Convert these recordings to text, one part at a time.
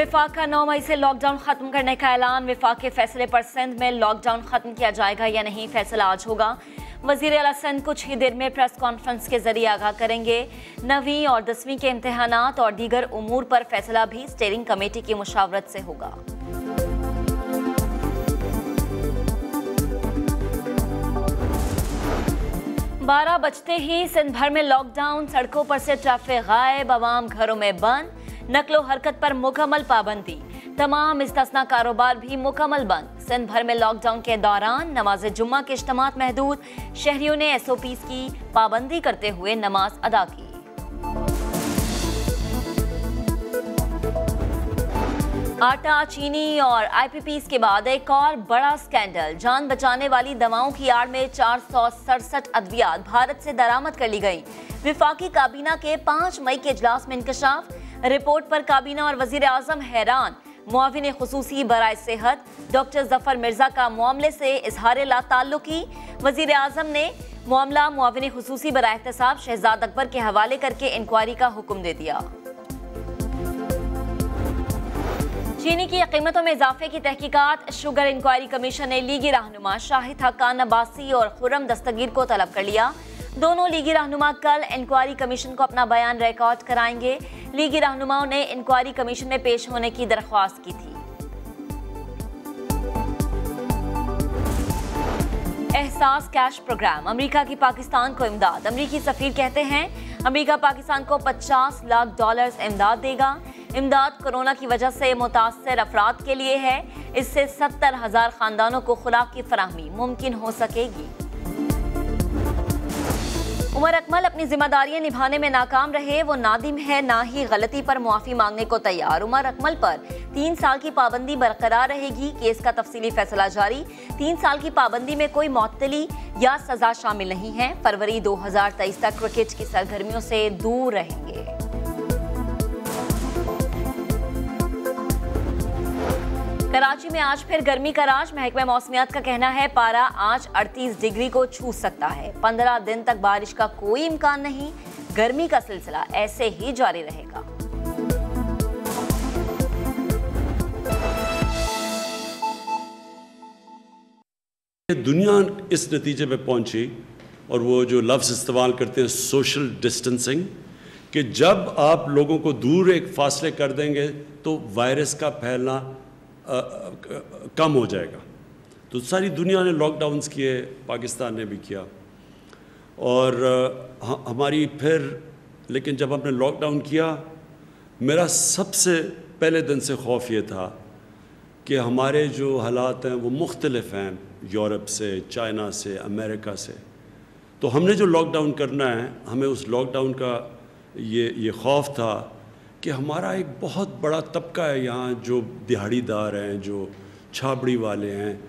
वफाक का 9 मई से लॉकडाउन खत्म करने का ऐलान। वफाक के फैसले पर सिंध में लॉकडाउन खत्म किया जाएगा या नहीं, फैसला आज होगा। वज़ीर आला सिंध कुछ ही देर में प्रेस कॉन्फ्रेंस के जरिए आगाह करेंगे। 9वीं और 10वीं के इम्तिहानात और दीगर उमूर पर फैसला भी स्टीयरिंग कमेटी की मुशावरत से होगा। बारह बजते ही सिंध भर में लॉकडाउन, सड़कों पर से ट्रैफिक गायब, आवाम घरों में बंद, नकलो हरकत पर मुकम्मल पाबंदी, तमाम इस्तिस्ना कारोबार भी मुकम्मल बंद। सिंध भर में लॉकडाउन के दौरान नमाज जुम्मा के इज्तिमात महदूद, शहरियों ने SOPs की पाबंदी करते हुए नमाज अदा की। आटा, चीनी और IPPs के बाद एक और बड़ा स्कैंडल। जान बचाने वाली दवाओं की आड़ में 467 अद्वियात भारत से दरामद कर ली गई। वफाकी काबीना के 5 मई के इजलास में इंकशाफ। रिपोर्ट पर काबीना और वजीर आजम हैरान। मुआविन खुसूसी बराए सेहत डॉक्टर जफर मिर्जा का मामले से इजहार ला ताल्लुकी। वजीर आजम ने मामला मुआविन खुसूसी बराए एहतसाब शहजाद अकबर के हवाले करके इंक्वायरी का हुक्म दे दिया। चीनी की कीमतों में इजाफे की तहकीकात। शुगर इंक्वायरी कमीशन ने लीगी रहनुमा शाहिद हक्कान अब्बासी और खुर्रम दस्तगीर को तलब कर लिया। दोनों लीगी रहनुमा कल इंक्वायरी कमीशन को अपना बयान रिकॉर्ड कराएंगे। लीगी रहनुमाओं ने इंक्वायरी कमीशन में पेश होने की दरख्वास्त की थी। एहसास कैश प्रोग्राम, अमेरिका की पाकिस्तान को इमदाद। अमेरिकी सफीर कहते हैं अमेरिका पाकिस्तान को $50 लाख इमदाद देगा। इमदाद कोरोना की वजह से मुतासर अफराद के लिए है। इससे 70,000 खानदानों को खुराक की फराहमी मुमकिन हो सकेगी। उमर अकमल अपनी जिम्मेदारियां निभाने में नाकाम रहे। वो नादिम है, ना ही गलती पर मुआफी मांगने को तैयार। उमर अकमल पर 3 साल की पाबंदी बरकरार रहेगी। केस का तफसीली फैसला जारी। 3 साल की पाबंदी में कोई मुअत्तली या सजा शामिल नहीं है। फरवरी 2023 तक क्रिकेट की सरगर्मियों से दूर रहेंगे। कराची में आज फिर गर्मी का राज। महकमा मौसमियात का कहना है पारा आज 38 डिग्री को छू सकता है। 15 दिन तक बारिश का कोई इम्कान नहीं। गर्मी का सिलसिला ऐसे ही जारी रहेगा। दुनिया इस नतीजे पे पहुंची और वो जो लफ्ज़ इस्तेमाल करते हैं सोशल डिस्टेंसिंग, कि जब आप लोगों को दूर एक फासले कर देंगे तो वायरस का फैलना कम हो जाएगा। तो सारी दुनिया ने लॉकडाउन्स किए, पाकिस्तान ने भी किया। और हमारी फिर लेकिन जब हमने लॉकडाउन किया, मेरा सबसे पहले दिन से खौफ ये था कि हमारे जो हालात हैं वो मुख्तलिफ हैं यूरोप से, चाइना से, अमेरिका से। तो हमने जो लॉकडाउन करना है, हमें उस लॉकडाउन का ये खौफ था कि हमारा एक बहुत बड़ा तबका है यहाँ जो दिहाड़ीदार हैं, जो छाबड़ी वाले हैं,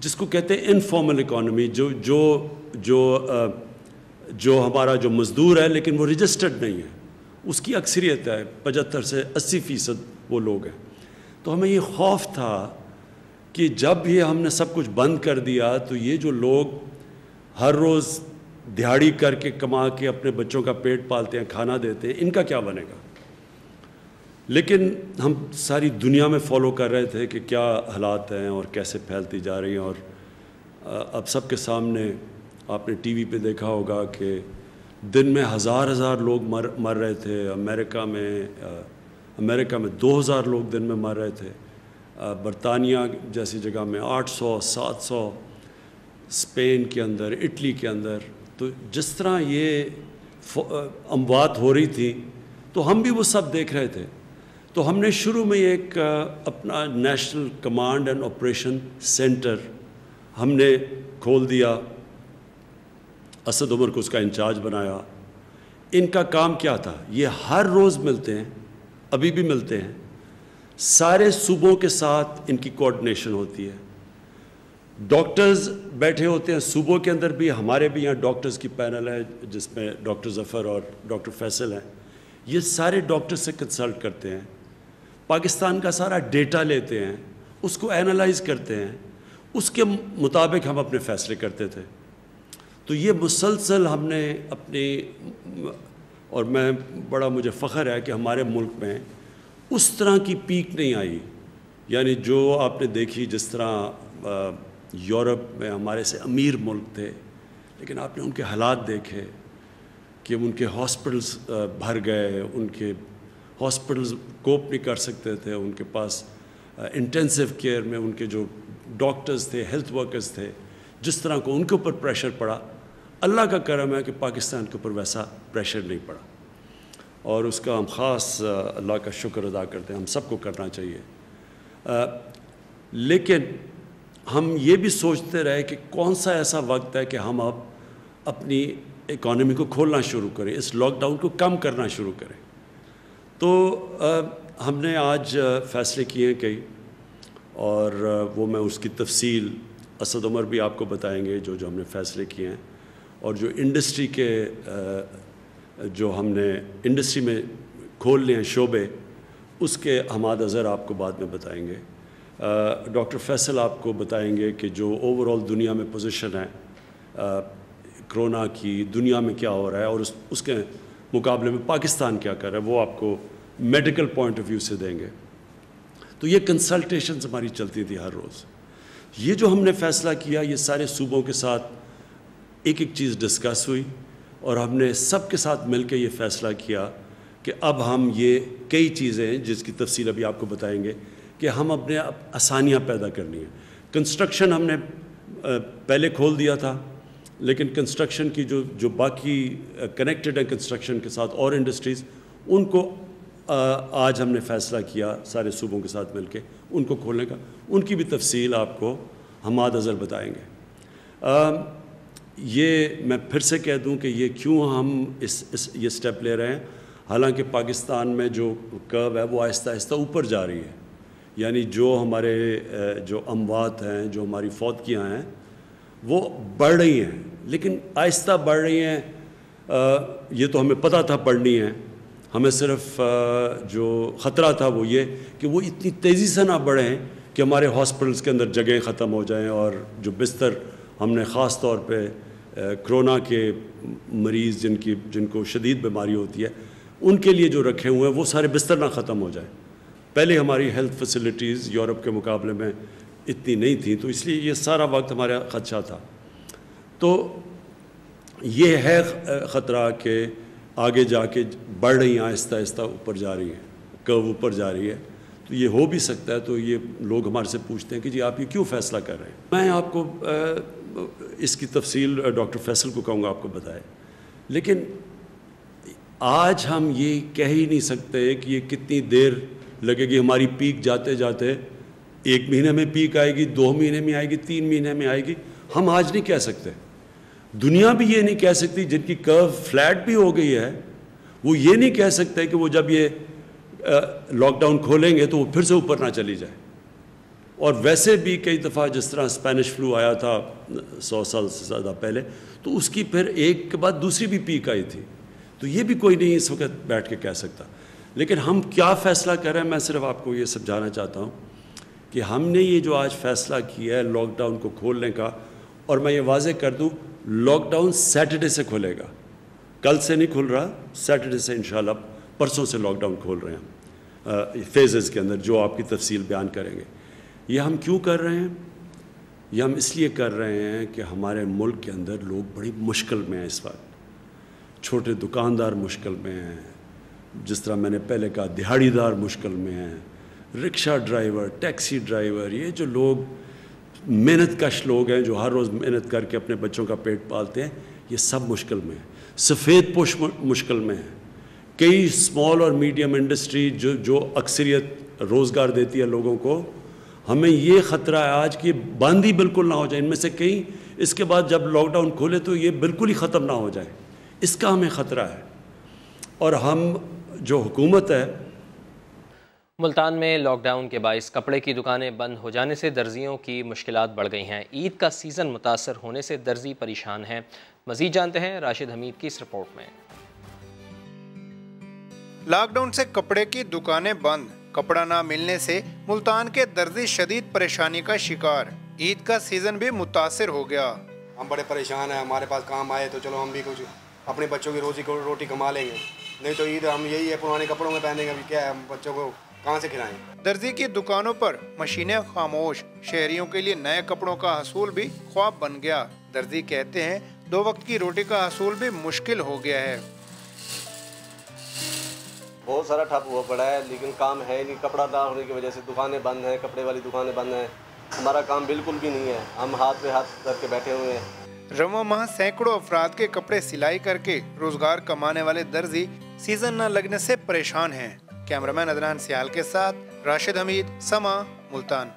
जिसको कहते हैं इनफॉर्मल इकॉनमी, जो हमारा जो मज़दूर है लेकिन वो रजिस्टर्ड नहीं है, उसकी अक्सरियत है। 75 से 80% वो लोग हैं। तो हमें ये खौफ था कि जब ये हमने सब कुछ बंद कर दिया तो ये जो लोग हर रोज़ दिहाड़ी करके कमा के अपने बच्चों का पेट पालते हैं, खाना देते हैं, इनका क्या बनेगा। लेकिन हम सारी दुनिया में फॉलो कर रहे थे कि क्या हालात हैं और कैसे फैलती जा रही हैं। और अब सबके सामने आपने TV पे देखा होगा कि दिन में हज़ार लोग मर रहे थे। अमेरिका में 2000 लोग दिन में मर रहे थे। बरतानिया जैसी जगह में 800, 700, स्पेन के अंदर, इटली के अंदर। तो जिस तरह ये अमवात हो रही थी तो हम भी वो सब देख रहे थे। तो हमने शुरू में एक अपना national command and operation centre हमने खोल दिया। असद उमर को उसका इंचार्ज बनाया। इनका काम क्या था, ये हर रोज़ मिलते हैं, अभी भी मिलते हैं। सारे सूबों के साथ इनकी कोऑर्डिनेशन होती है। डॉक्टर्स बैठे होते हैं सूबों के अंदर भी। हमारे भी यहाँ डॉक्टर्स की पैनल है जिसमें डॉक्टर ज़फ़र और डॉक्टर फैसल हैं। ये सारे डॉक्टर से कंसल्ट करते हैं, पाकिस्तान का सारा डेटा लेते हैं, उसको एनालाइज करते हैं, उसके मुताबिक हम अपने फ़ैसले करते थे। तो ये मुसलसल हमने अपनी, और मैं बड़ा मुझे फ़ख्र है कि हमारे मुल्क में اس طرح کی پیک نہیں آئی. یعنی جو آپ نے دیکھی جس طرح یورپ میں ہمارے سے امیر ملک تھے، لیکن آپ نے ان کے حالات دیکھے کہ ان کے ہاسپٹلز بھر گئے، ان کے ہاسپٹلز کوپ نہیں کر سکتے تھے، ان کے پاس انٹینسیو کیئر میں ان کے جو ڈاکٹرز تھے، ہیلتھ ورکرز تھے، جس طرح کو ان کے اوپر پریشر پڑا. اللہ کا کرم ہے کہ پاکستان کے اوپر ویسا پریشر نہیں پڑا، اور اس کا ہم خاص اللہ کا شکر ادا کرتے ہیں. ہم سب کو کرنا چاہیے. لیکن ہم یہ بھی سوچتے رہے کہ کون سا ایسا وقت ہے کہ ہم اب اپنی اکانومی کو کھولنا شروع کریں، اس لاک ڈاؤن کو کم کرنا شروع کریں. تو ہم نے آج فیصلے کیے ہیں کئی، اور وہ میں اس کی تفصیل اسد عمر بھی آپ کو بتائیں گے جو ہم نے فیصلے کیے ہیں، اور جو انڈسٹری کے جو ہم نے انڈسٹری میں کھول لے ہیں شعبے، اس کے حماد اظہر آپ کو بعد میں بتائیں گے. ڈاکٹر فیصل آپ کو بتائیں گے کہ جو اوور آل دنیا میں پوزیشن ہے کرونا کی، دنیا میں کیا ہو رہا ہے، اور اس کے مقابلے میں پاکستان کیا کر رہا ہے، وہ آپ کو میڈیکل پوائنٹ آف ویو سے دیں گے. تو یہ کنسلٹیشنز ہماری چلتی تھی ہر روز. یہ جو ہم نے فیصلہ کیا، یہ سارے صوبوں کے ساتھ ایک ایک چیز ڈسکس ہوئی، اور ہم نے سب کے ساتھ مل کے یہ فیصلہ کیا کہ اب ہم یہ کئی چیزیں ہیں جس کی تفصیل ابھی آپ کو بتائیں گے کہ ہم اپنے آسانیاں پیدا کرنی ہیں. کنسٹرکشن ہم نے پہلے کھول دیا تھا، لیکن کنسٹرکشن کی جو باقی کنیکٹڈ ہیں کنسٹرکشن کے ساتھ اور انڈسٹریز، ان کو آج ہم نے فیصلہ کیا سارے صوبوں کے ساتھ مل کے ان کو کھولنے کا. ان کی بھی تفصیل آپ کو حماد اظہر بتائیں گے. یہ میں پھر سے کہہ دوں کہ یہ کیوں ہم یہ سٹیپ لے رہے ہیں، حالانکہ پاکستان میں جو کرو ہے وہ آہستہ آہستہ اوپر جا رہی ہے. یعنی جو ہمارے جو اموات ہیں، جو ہماری فوتگیاں ہیں، وہ بڑھ رہی ہیں، لیکن آہستہ بڑھ رہی ہیں. یہ تو ہمیں پتہ تھا بڑھنی ہے. ہمیں صرف جو خطرہ تھا وہ یہ کہ وہ اتنی تیزی سے نہ بڑھیں کہ ہمارے ہاسپٹلس کے اندر جگہیں ختم ہو جائیں، اور جو بستر ہم نے خاص طور پہ کرونا کے مریض جن کو شدید بیماری ہوتی ہے ان کے لیے جو رکھے ہوئے ہیں وہ سارے بستر نہ ختم ہو جائیں. پہلے ہماری ہیلتھ فیسلٹیز یورپ کے مقابلے میں اتنی نہیں تھیں، تو اس لیے یہ سارا وقت ہمارا خدشہ تھا. تو یہ ہے خطرہ کہ آگے جا کے بڑھ رہی ہیں، آہستہ آہستہ اوپر جا رہی ہیں، کرو اوپر جا رہی ہے. تو یہ ہو بھی سکتا ہے. تو یہ لوگ ہمارے سے پوچھتے ہیں کہ جی آپ یہ کیوں فیصلہ کر رہے ہیں. میں آپ کو اس کی تفصیل ڈاکٹر فیصل کو کہوں گا آپ کو بتائے، لیکن آج ہم یہ کہہ ہی نہیں سکتے کہ یہ کتنی دیر لگے گی. ہماری پیک جاتے جاتے 1 مہینے میں پیک آئے گی، 2 مہینے میں آئے گی، 3 مہینے میں آئے گی، ہم آج نہیں کہہ سکتے. دنیا بھی یہ نہیں کہہ سکتی. جن کی کرو فلیٹ بھی ہو گئی ہے وہ یہ نہیں کہہ سکتے کہ وہ جب یہ لاک ڈاؤن کھولیں گے تو وہ پھر سے اوپر نہ چلی جائے. اور ویسے بھی کئی دفعہ جس طرح اسپینش فلو آیا تھا 100 سال سے زیادہ پہلے، تو اس کی پھر ایک کے بعد دوسری بھی پیک آئی تھی. تو یہ بھی کوئی نہیں اس وقت بیٹھ کے کہہ سکتا. لیکن ہم کیا فیصلہ کر رہے ہیں، میں صرف آپ کو یہ سمجھانا چاہتا ہوں کہ ہم نے یہ جو آج فیصلہ کیا ہے لاک ڈاؤن کو کھولنے کا، اور میں یہ واضح کر دوں لاک ڈاؤن سیٹرڈے سے کھلے گا، کل سے نہیں کھل رہا، سیٹرڈے سے انشاءاللہ پرسوں سے لاک ڈاؤن کھول رہے ہیں فیزز کے اندر جو آپ کی تفصیل بیان کریں گے. یہ ہم کیوں کر رہے ہیں؟ یہ ہم اس لیے کر رہے ہیں کہ ہمارے ملک کے اندر لوگ بڑی مشکل میں ہیں اس وقت. چھوٹے دکاندار مشکل میں ہیں، جس طرح میں نے پہلے کہا دہاڑی دار مشکل میں ہیں، رکشہ ڈرائیور، ٹیکسی ڈرائیور، یہ جو لوگ محنت کش لوگ ہیں جو ہر روز محنت کر کے اپنے بچوں کا پیٹ پالتے ہیں، یہ سب مشکل میں ہیں. سفید پوش مشکل میں ہیں. کئی اسمال اور میڈیم انڈسٹری جو اکثریت روزگار دیتی ہے لوگوں کو، ہمیں یہ خطرہ ہے آج کہ بند ہی بالکل نہ ہو جائے. ان میں سے کئی اس کے بعد جب لاک ڈاؤن کھولے تو یہ بالکل ہی ختم نہ ہو جائے، اس کا ہمیں خطرہ ہے. اور ہم جو حکومت ہے، ملتان میں لاک ڈاؤن کے باعث کپڑے کی دکانیں بند ہو جانے سے درزیوں کی مشکلات بڑھ گئی ہیں. عید کا سیزن متاثر ہونے سے درزی پریشان ہیں. مزید جانتے ہیں راشد حمید کی اس رپورٹ میں. لاک ڈاؤن سے کپڑے کی دکانیں بند، کپڑا نہ ملنے سے ملتان کے درزی شدید پریشانی کا شکار. عید کا سیزن بھی متاثر ہو گیا. ہم بڑے پریشان ہیں. ہمارے پاس کام آئے تو چلو ہم بھی کچھ اپنے بچوں کی روزی روٹی کما لیں گے، نہیں تو عید ہم یہی ہے پرانے کپڑوں میں پہنیں گے. ابھی کیا ہے، بچوں کو कहाँ से खिलाएं। दर्जी की दुकानों पर मशीनें खामोश, शहरियों के लिए नए कपड़ों का हसूल भी ख्वाब बन गया। दर्जी कहते हैं 2 वक्त की रोटी का हसूल भी मुश्किल हो गया है। बहुत सारा ठप हुआ पड़ा है, लेकिन काम है नहीं। कपड़ा ना होने की वजह से दुकानें बंद हैं, कपड़े वाली दुकानें बंद हैं। हमारा काम बिल्कुल भी नहीं है, हम हाथ पे हाथ करके बैठे हुए हैं। रवां माह सैकड़ों अफराद के कपड़े सिलाई करके रोजगार कमाने वाले दर्जी सीजन न लगने से परेशान हैं। कैमरामैन अदनान सियाल के साथ राशिद हमीद, समा, मुल्तान।